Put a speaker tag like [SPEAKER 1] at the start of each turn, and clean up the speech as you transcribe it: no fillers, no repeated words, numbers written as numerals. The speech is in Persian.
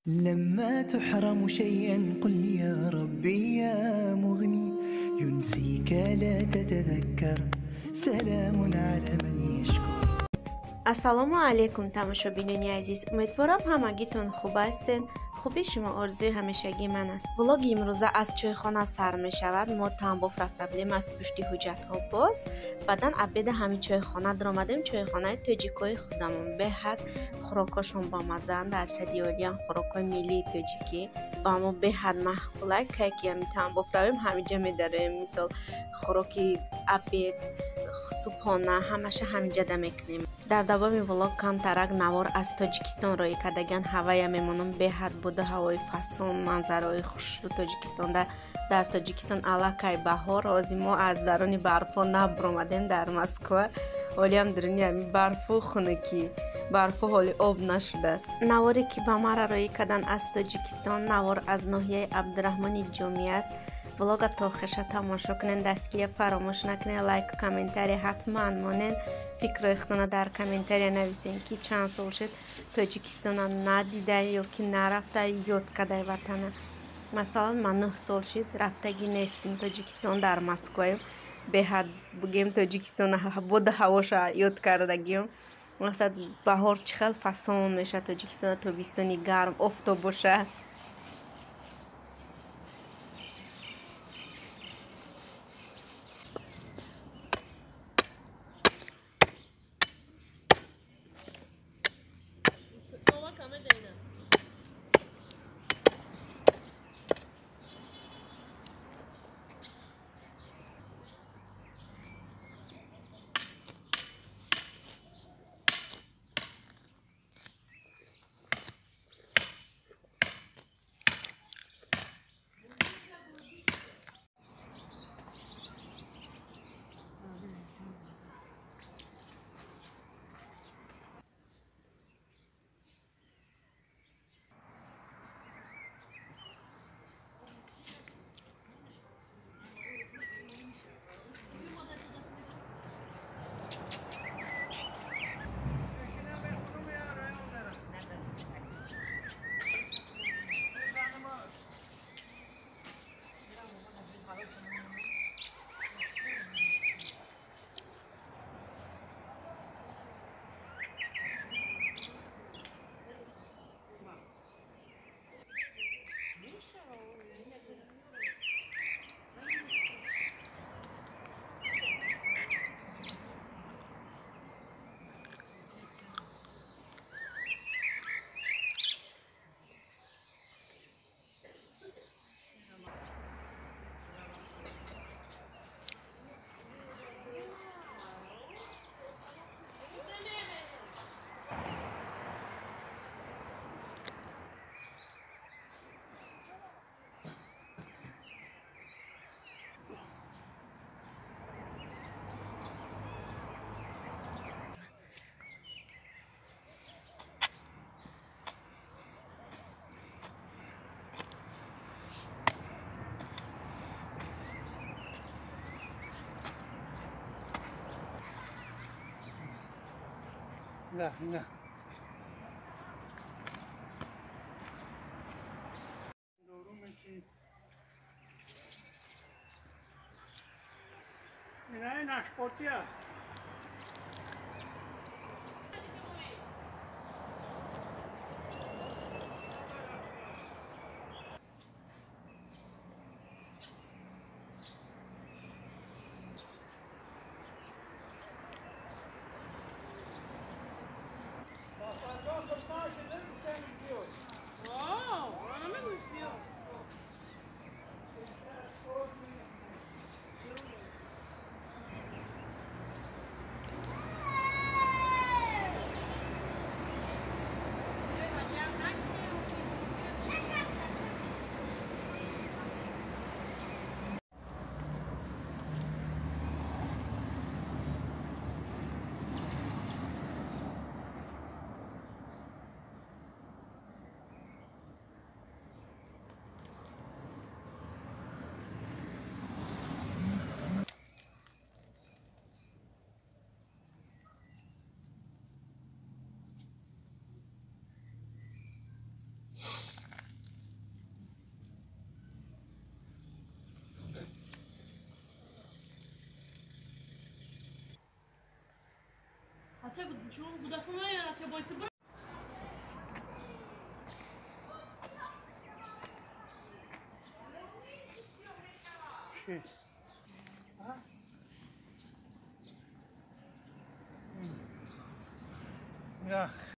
[SPEAKER 1] لما تحرم شيئا قل يا ربي يا مغني، ينسيك لا تتذكر، سلام على من يشكر.
[SPEAKER 2] السلام علیکم تماشابینان عزیز، امیدوارم همگیتون خوب هستین. خوبی شما آرزوی همیشگی من است. ولاگ امروزه از چایخانه سر می شود. ما تنباف رفته بودیم از پشت حجت ها باز بعدن عبید همین چایخانه در آمدیم. چایخانه تاجیکای خودمون به حد خوراکاشون با مزن در سدیالیان خوراکای ملی تاجیکی با ما به حد محقوله که همین تنباف رویم همینجا می داریم. مثال خوراکی عبید صبحانه همشه همینجا ده میکنیم. در دوام ولاگ کمترک نوار از تاجیکستان رای کردگان هوای میمونم به حد بوده. هوای فسون منظرهای خوش رو تاجیکستان در تاجیکستان علاقه بهار از ما از درون برفا نبر آمدیم در مسکو. حالی هم درونی همین برفو خنکی برفو حالی آب نشده است. نواری که به ما رای کردن از تاجیکستان نوار از ناحیه عبدالرحمن جامی است. ولاگ تا خشه تماشا کنین، دستگیری فراموش نکنین، لایک و کامنتاری حتما مانین. فکر اختنا در کامنتاری نویسین که چند سال شد تاجیکستان ندیده یا که نرفته یاد کرده وطنه. مثلا من 9 سال شد رفتگی نیستم تاجیکستان، در مسکویم. به حد بگیم تاجیکستان بود هواش یاد کردگیم. مثلا بهار چخل فسان میشه تاجیکستان، تابستانی گرم آفتاب باشه.
[SPEAKER 3] نه نه نشپاتیه
[SPEAKER 4] Wow, no me gustó. Acha chon budakuna ya acha boysi bura.
[SPEAKER 3] Şey. Ha? Ya.